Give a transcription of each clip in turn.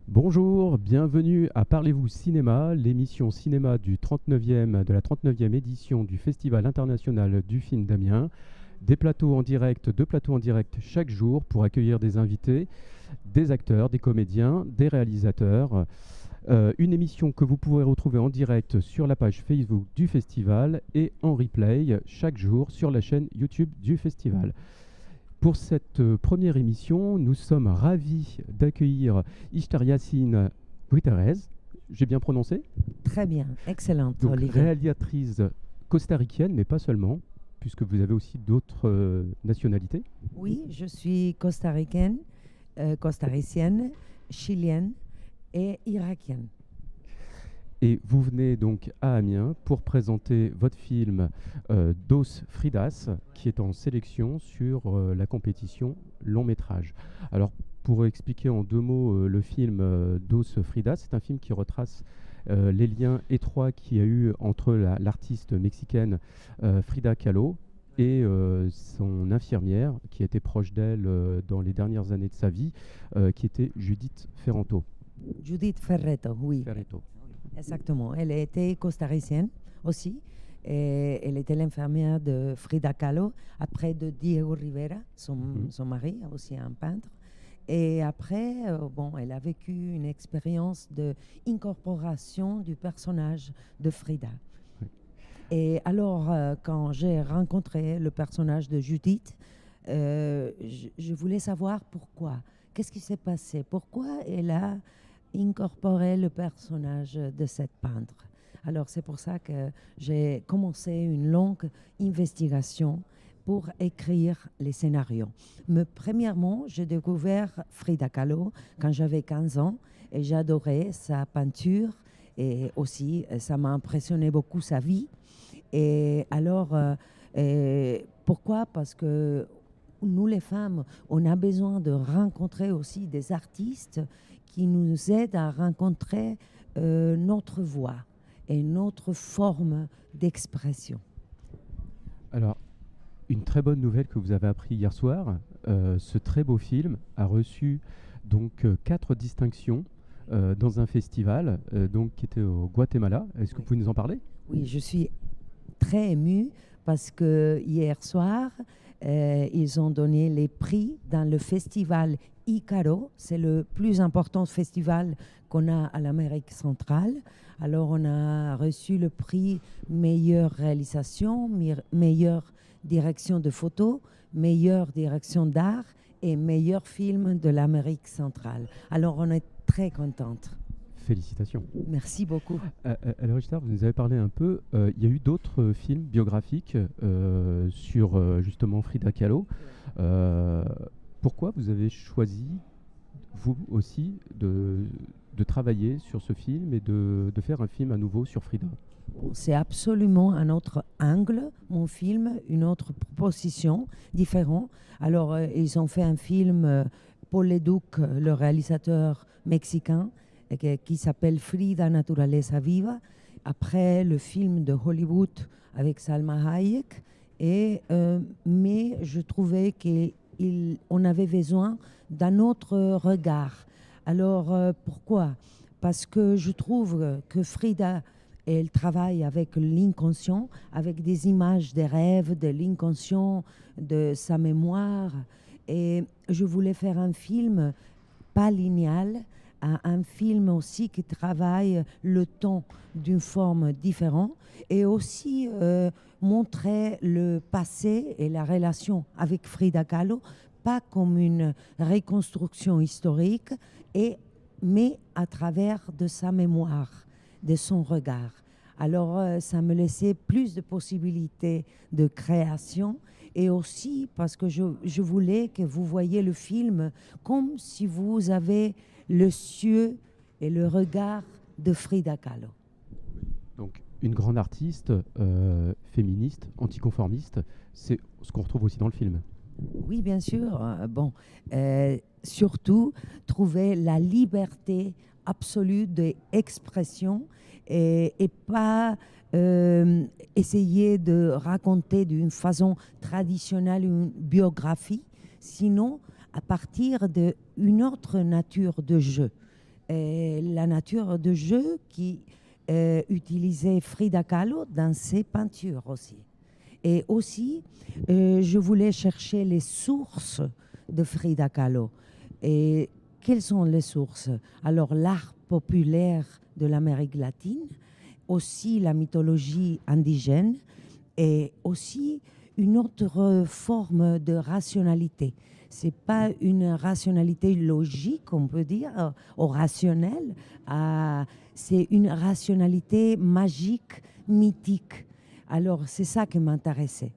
Bonjour, bienvenue à Parlez-vous Cinéma, l'émission cinéma de la 39e édition du Festival international du film d'Amiens. Deux plateaux en direct chaque jour pour accueillir des invités, des acteurs, des comédiens, des réalisateurs. Une émission que vous pourrez retrouver en direct sur la page Facebook du festival et en replay chaque jour sur la chaîne YouTube du festival. Pour cette première émission, nous sommes ravis d'accueillir Ishtar Yassine Guiterres. J'ai bien prononcé? Très bien, excellente, Donc, Olivier. réalisatrice costaricaine, mais pas seulement, puisque vous avez aussi d'autres nationalités. Oui, je suis costaricaine, costaricienne, chilienne et irakienne. Et vous venez donc à Amiens pour présenter votre film Dos Fridas, qui est en sélection sur la compétition long métrage. Alors, pour expliquer en deux mots le film Dos Fridas, c'est un film qui retrace les liens étroits qu'il y a eu entre l'artiste mexicaine Frida Kahlo et son infirmière, qui était proche d'elle dans les dernières années de sa vie, qui était Judith Ferranto. Judith Ferretto, oui. Ferretto. Exactement. Elle était costaricienne aussi. Et elle était l'infirmière de Frida Kahlo, après de Diego Rivera, son mari, aussi un peintre. Et après, elle a vécu une expérience d'incorporation du personnage de Frida. Oui. Et alors, quand j'ai rencontré le personnage de Judith, je voulais savoir pourquoi. Qu'est-ce qui s'est passé? Pourquoi elle a incorporé le personnage de cette peintre? Alors, c'est pour ça que j'ai commencé une longue investigation pour écrire les scénarios. Mais premièrement, j'ai découvert Frida Kahlo quand j'avais 15 ans et j'adorais sa peinture et aussi ça m'a impressionné beaucoup sa vie. Et alors, pourquoi? Parce que nous les femmes, on a besoin de rencontrer aussi des artistes qui nous aident à rencontrer notre voix et notre forme d'expression. Alors, une très bonne nouvelle que vous avez appris hier soir, ce très beau film a reçu donc 4 distinctions dans un festival donc, qui était au Guatemala. Est-ce que vous pouvez nous en parler? Oui, je suis très émue parce que hier soir, ils ont donné les prix dans le festival Icaro. C'est le plus important festival qu'on a à l'Amérique centrale. Alors, on a reçu le prix meilleure réalisation, meilleure direction de photo, meilleure direction d'art et meilleur film de l'Amérique centrale. Alors, on est très contente. Félicitations. Merci beaucoup. Alors, Ishtar, vous nous avez parlé un peu. Il y a eu d'autres films biographiques sur justement Frida Kahlo. Pourquoi vous avez choisi, vous aussi, de travailler sur ce film et de faire un film à nouveau sur Frida? C'est absolument un autre angle, mon film, une autre proposition différente. Alors, ils ont fait un film, Paul Leduc, le réalisateur mexicain, qui s'appelle Frida Naturaleza Viva. Après, le film de Hollywood avec Salma Hayek. Mais je trouvais qu'on avait besoin d'un autre regard. Alors, pourquoi? Parce que je trouve que Frida, elle travaille avec l'inconscient, avec des images des rêves, de l'inconscient, de sa mémoire. Et je voulais faire un film pas linéal, un film aussi qui travaille le temps d'une forme différente et aussi montrer le passé et la relation avec Frida Kahlo, pas comme une reconstruction historique, mais à travers de sa mémoire, de son regard. Alors, ça me laissait plus de possibilités de création et aussi parce que je voulais que vous voyiez le film comme si vous avez le cieux et le regard de Frida Kahlo. Donc, une grande artiste, féministe, anticonformiste, c'est ce qu'on retrouve aussi dans le film. Oui, bien sûr. Surtout, trouver la liberté absolue d'expression et pas essayer de raconter d'une façon traditionnelle une biographie, sinon à partir d'une autre nature de jeu. La nature de jeu qui utilisait Frida Kahlo dans ses peintures aussi. Et aussi, je voulais chercher les sources de Frida Kahlo. Et quelles sont les sources? Alors, l'art populaire de l'Amérique latine, aussi la mythologie indigène et aussi une autre forme de rationalité. Ce n'est pas une rationalité logique, on peut dire, ou rationnelle, c'est une rationalité magique, mythique. Alors, c'est ça qui m'intéressait.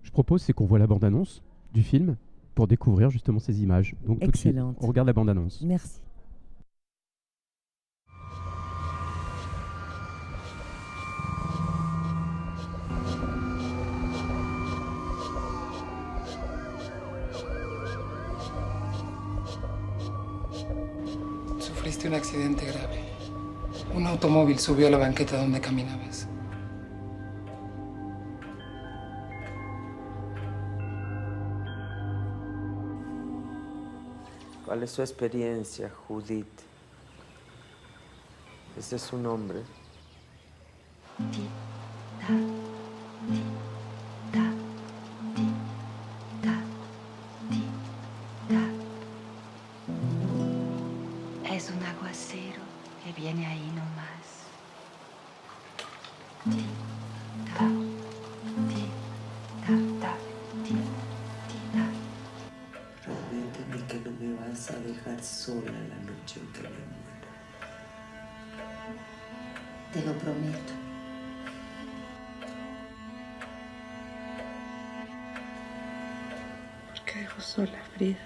Je propose, c'est qu'on voit la bande-annonce du film pour découvrir justement ces images. Donc tout de suite, Excellente. on regarde la bande-annonce. Merci. Sufriste un accidente grave. Un automóvil subió a la banqueta donde caminabas. ¿Cuál es su experiencia, Judith? Ese es su nombre. Es un aguacero que viene ahí nomás. Prométeme que no me vas a dejar sola la noche en que me muera. Te lo prometo. ¿Por qué dejo sola, Frida?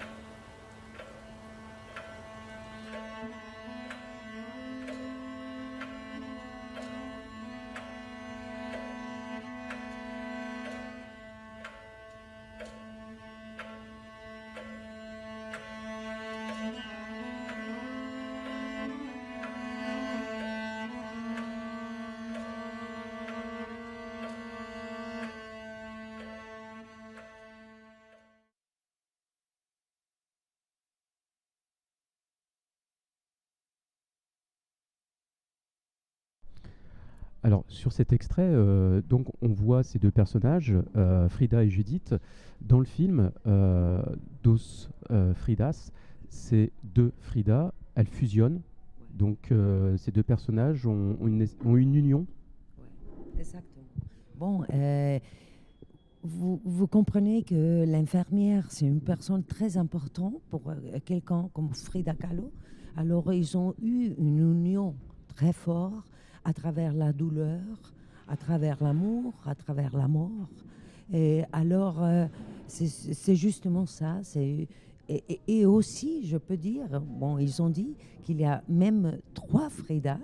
Alors, sur cet extrait, donc, on voit ces deux personnages, Frida et Judith. Dans le film, Dos Fridas, c'est deux Frida, elles fusionnent. Donc, ces deux personnages ont une union. Ouais, exactement. Bon, vous comprenez que l'infirmière, c'est une personne très importante pour quelqu'un comme Frida Kahlo. Alors, ils ont eu une union très forte à travers la douleur, à travers l'amour, à travers la mort. Et alors, c'est justement ça. Et aussi, je peux dire, bon, ils ont dit qu'il y a même 3 Frida,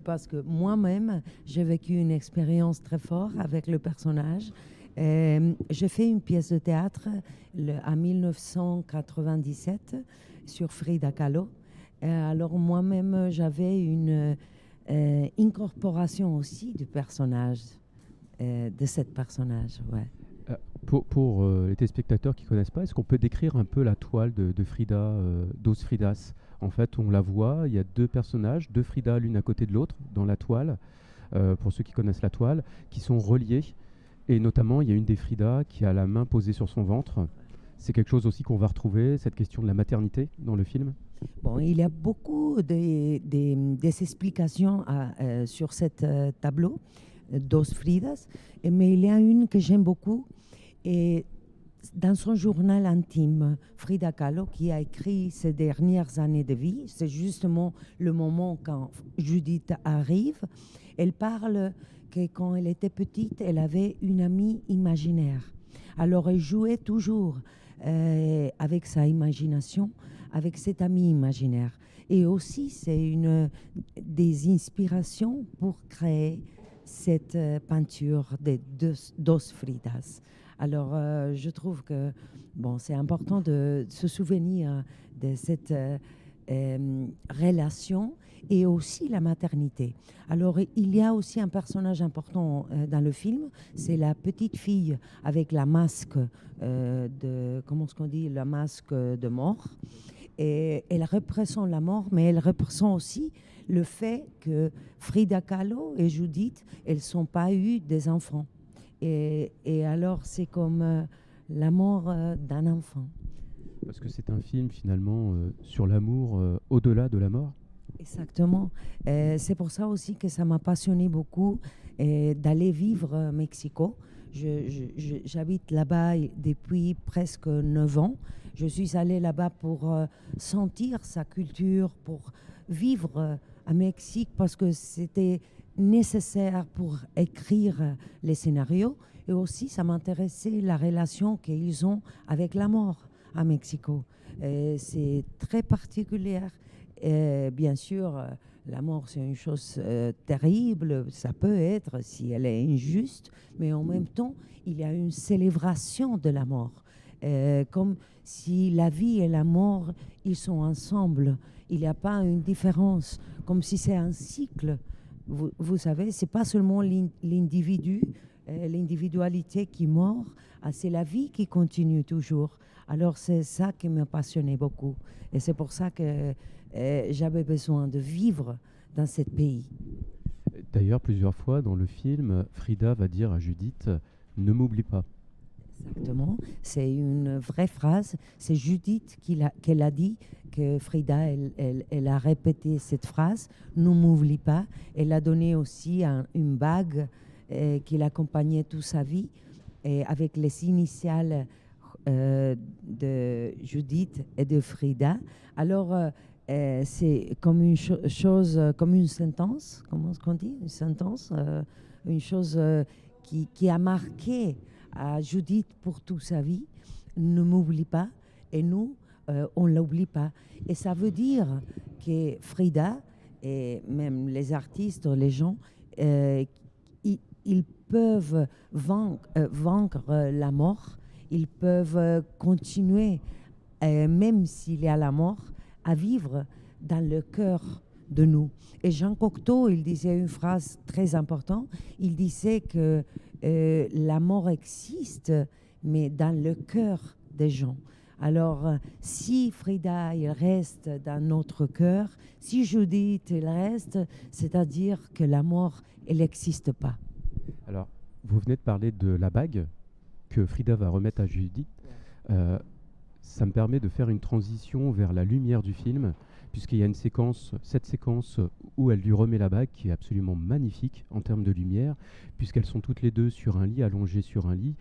parce que moi-même, j'ai vécu une expérience très forte avec le personnage. J'ai fait une pièce de théâtre en 1997 sur Frida Kahlo. Alors moi-même, j'avais une incorporation aussi du personnage, de cette personnage. Ouais. Pour les téléspectateurs qui ne connaissent pas, est-ce qu'on peut décrire un peu la toile de Frida, Dos Fridas? En fait, on la voit, il y a deux personnages, deux Frida l'une à côté de l'autre dans la toile, pour ceux qui connaissent la toile, qui sont reliés. Et notamment, il y a une des Frida qui a la main posée sur son ventre. C'est quelque chose aussi qu'on va retrouver, cette question de la maternité dans le film. Bon, il y a beaucoup des explications sur ce tableau, Dos Fridas, mais il y a une que j'aime beaucoup. Et dans son journal intime, Frida Kahlo, qui a écrit ses dernières années de vie, c'est justement le moment quand Judith arrive, elle parle que quand elle était petite, elle avait une amie imaginaire. Alors elle jouait toujours avec sa imagination, avec cette amie imaginaire. Et aussi, c'est des inspirations pour créer cette peinture des Dos Fridas. Alors, je trouve que bon, c'est important de se souvenir de cette relation et aussi la maternité. Alors, il y a aussi un personnage important dans le film, c'est la petite fille avec la masque comment est-ce qu'on dit, la masque de mort. Et elle représente la mort, mais elle représente aussi le fait que Frida Kahlo et Judith, elles n'ont pas eu des enfants. Et alors, c'est comme la mort d'un enfant. Parce que c'est un film finalement sur l'amour au-delà de la mort. Exactement. C'est pour ça aussi que ça m'a passionné beaucoup d'aller vivre au Mexico. J'habite là-bas depuis presque 9 ans. Je suis allée là-bas pour sentir sa culture, pour vivre à Mexique parce que c'était nécessaire pour écrire les scénarios. Et aussi, ça m'intéressait la relation qu'ils ont avec la mort à Mexico. C'est très particulière. Bien sûr, la mort, c'est une chose terrible. Ça peut être si elle est injuste, mais en même temps, il y a une célébration de la mort. Comme si la vie et la mort, ils sont ensemble. Il n'y a pas une différence, comme si c'est un cycle. Vous savez, c'est pas seulement l'individu, l'individualité qui meurt, c'est la vie qui continue toujours. Alors c'est ça qui me passionnait beaucoup. Et c'est pour ça que j'avais besoin de vivre dans ce pays. D'ailleurs, plusieurs fois dans le film, Frida va dire à Judith « Ne m'oublie pas ». Exactement. C'est une vraie phrase. C'est Judith qui l'a dit, que Frida, elle a répété cette phrase « Ne m'oublie pas ». Elle a donné aussi une bague qui l'accompagnait toute sa vie, et avec les initiales de Judith et de Frida. Alors, c'est comme une chose, comme une sentence, comment est-ce qu'on dit, une sentence, une chose qui a marqué à Judith pour toute sa vie. Ne m'oublie pas, et nous, on ne l'oublie pas. Et ça veut dire que Frida, et même les artistes, les gens, ils peuvent vaincre la mort, ils peuvent continuer, même s'il y a la mort, à vivre dans le cœur de nous. Et Jean Cocteau, il disait une phrase très importante, il disait que la mort existe, mais dans le cœur des gens. Alors, si Frida, il reste dans notre cœur, si Judith, il reste, c'est-à-dire que la mort, elle n'existe pas. Alors, vous venez de parler de la bague que Frida va remettre à Judith. Ça me permet de faire une transition vers la lumière du film, puisqu'il y a une séquence, cette séquence où elle lui remet la bague, qui est absolument magnifique en termes de lumière, puisqu'elles sont toutes les deux sur un lit, allongées sur un lit.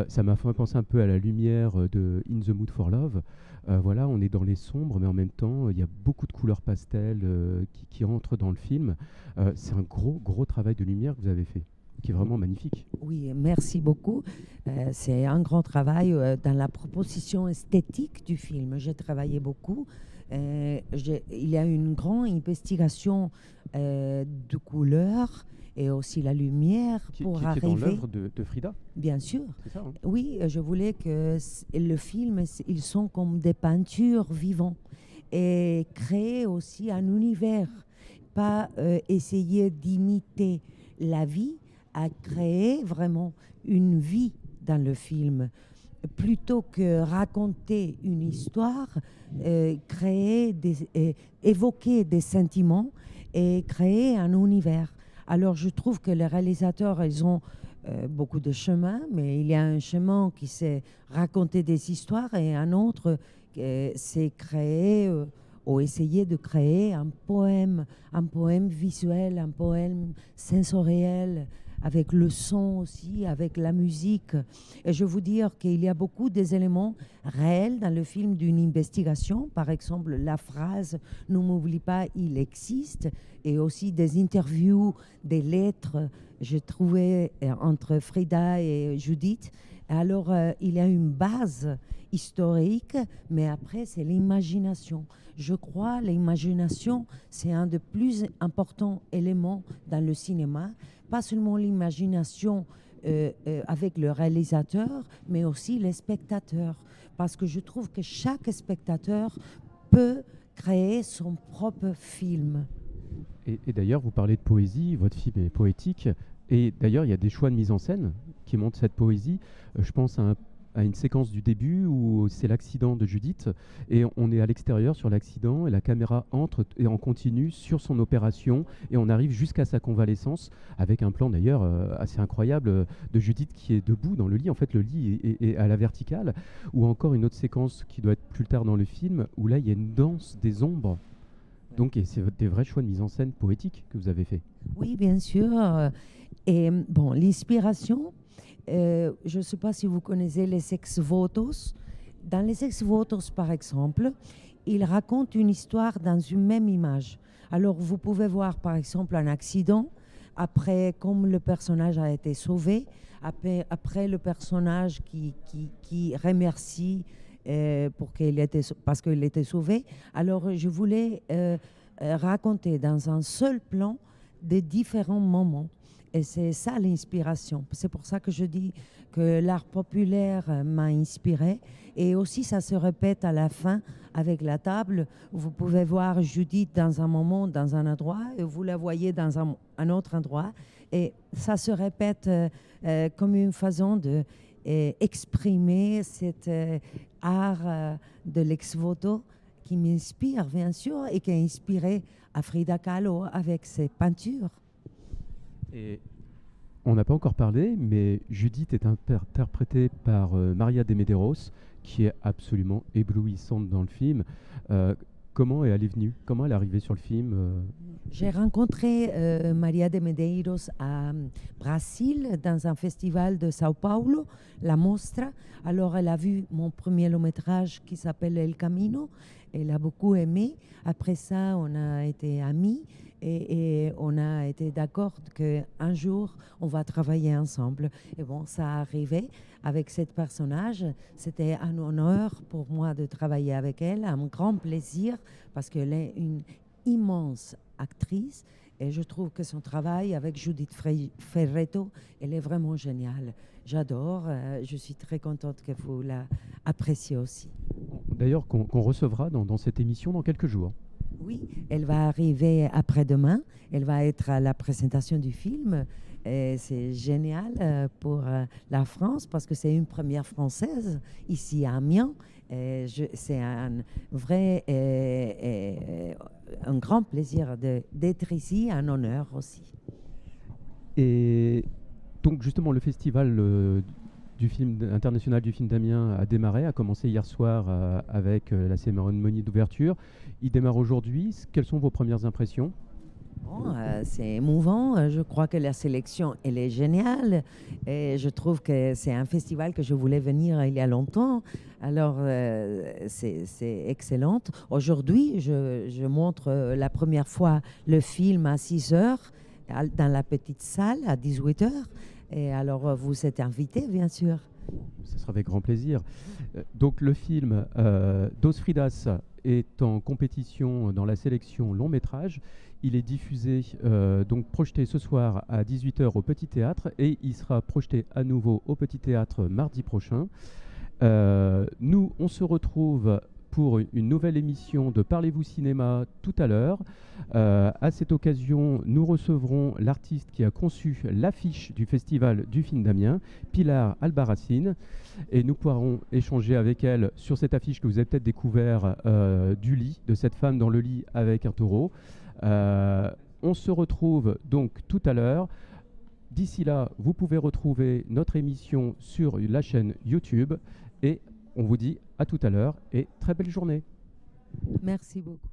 Ça m'a fait penser un peu à la lumière de In the Mood for Love. Voilà, on est dans les sombres, mais en même temps, il y a beaucoup de couleurs pastel qui entrent dans le film. C'est un gros travail de lumière que vous avez fait, qui est vraiment magnifique. Oui, merci beaucoup. C'est un grand travail dans la proposition esthétique du film. J'ai travaillé beaucoup. Il y a une grande investigation de couleurs et aussi la lumière pour arriver. Qui est dans l'œuvre de Frida. Bien sûr. C'est ça, hein. Oui, je voulais que le film, ils sont comme des peintures vivantes et créer aussi un univers, pas essayer d'imiter la vie, à créer vraiment une vie dans le film. Plutôt que raconter une histoire, évoquer des sentiments et créer un univers. Alors je trouve que les réalisateurs, ils ont beaucoup de chemins, mais il y a un chemin qui c'est raconter des histoires et un autre c'est créer ou essayer de créer un poème visuel, un poème sensoriel, avec le son aussi, avec la musique. Et je veux dire qu'il y a beaucoup des éléments réels dans le film d'une investigation. Par exemple, la phrase « Ne m'oublie pas, il existe » et aussi des interviews, des lettres, j'ai trouvé entre Frida et Judith. Alors, il y a une base historique, mais après, c'est l'imagination. Je crois que l'imagination, c'est un des plus importants éléments dans le cinéma. Pas seulement l'imagination avec le réalisateur, mais aussi les spectateurs. Parce que je trouve que chaque spectateur peut créer son propre film. Et d'ailleurs, vous parlez de poésie, votre film est poétique. Et d'ailleurs, il y a des choix de mise en scène qui montrent cette poésie. Je pense à une séquence du début où c'est l'accident de Judith et on est à l'extérieur sur l'accident et la caméra entre et on continue sur son opération et on arrive jusqu'à sa convalescence avec un plan d'ailleurs assez incroyable de Judith qui est debout dans le lit. En fait, le lit est à la verticale. Ou encore une autre séquence qui doit être plus tard dans le film où là, il y a une danse des ombres. Donc, et c'est des vrais choix de mise en scène poétique que vous avez fait. Oui, bien sûr. Et bon, l'inspiration, je ne sais pas si vous connaissez les ex-votos. Dans les ex-votos, par exemple, ils racontent une histoire dans une même image. Alors, vous pouvez voir, par exemple, un accident. Après, comme le personnage a été sauvé, après le personnage qui remercie parce qu'il était sauvé. Alors, je voulais raconter dans un seul plan des différents moments. Et c'est ça l'inspiration. C'est pour ça que je dis que l'art populaire m'a inspiré. Et aussi, ça se répète à la fin avec la table. Vous pouvez voir Judith dans un moment, dans un endroit, et vous la voyez dans un autre endroit. Et ça se répète comme une façon de exprimer cet art de l'ex-voto qui m'inspire, bien sûr, et qui a inspiré à Frida Kahlo avec ses peintures. Et on n'a pas encore parlé, mais Judith est interprétée par Maria de Medeiros, qui est absolument éblouissante dans le film. Comment elle est venue? Comment elle est arrivée sur le film? J'ai rencontré Maria de Medeiros à Brésil, dans un festival de Sao Paulo, La Mostra. Alors, elle a vu mon premier long-métrage qui s'appelle El Camino. Elle a beaucoup aimé. Après ça, on a été amis et on a été d'accord qu'un jour, on va travailler ensemble. Et bon, ça a arrivé avec ce personnage. C'était un honneur pour moi de travailler avec elle, un grand plaisir, parce qu'elle est une immense actrice et je trouve que son travail avec Judith Ferretto, elle est vraiment géniale. J'adore, je suis très contente que vous l'appréciez aussi. D'ailleurs, qu'on recevra dans cette émission dans quelques jours. Oui, elle va arriver après-demain, elle va être à la présentation du film. Et c'est génial pour la France parce que c'est une première française ici à Amiens. C'est un vrai un grand plaisir d'être ici, un honneur aussi. Et donc justement, le festival du film international du film d'Amiens a démarré, a commencé hier soir avec la cérémonie d'ouverture. Il démarre aujourd'hui. Quelles sont vos premières impressions? Bon, c'est émouvant. Je crois que la sélection, elle est géniale. Et je trouve que c'est un festival que je voulais venir il y a longtemps. Alors, c'est excellent. Aujourd'hui, je montre la première fois le film à 6 heures dans la petite salle à 18 heures. Et alors, vous êtes invités, bien sûr. Ce sera avec grand plaisir. Donc, le film Dos Fridas est en compétition dans la sélection long métrage. Il est diffusé, donc projeté ce soir à 18h au Petit Théâtre et il sera projeté à nouveau au Petit Théâtre mardi prochain. Nous, on se retrouve pour une nouvelle émission de Parlez-vous cinéma tout à l'heure. À cette occasion, nous recevrons l'artiste qui a conçu l'affiche du Festival du film d'Amiens, Pilar Albarracín, et nous pourrons échanger avec elle sur cette affiche que vous avez peut-être découvert du lit, de cette femme dans le lit avec un taureau. On se retrouve donc tout à l'heure. D'ici là, vous pouvez retrouver notre émission sur la chaîne YouTube et on vous dit à tout à l'heure et très belle journée. Merci beaucoup.